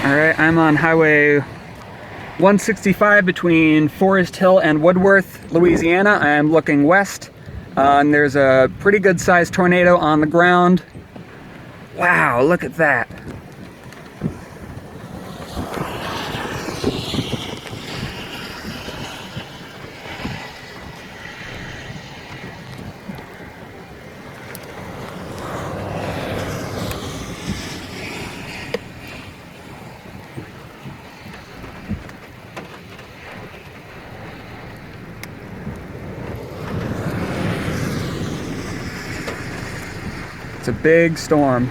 Alright, I'm on Highway 165 between Forest Hill and Woodworth, Louisiana. I'm looking west, and there's a pretty good sized tornado on the ground. Wow, look at that. It's a big storm.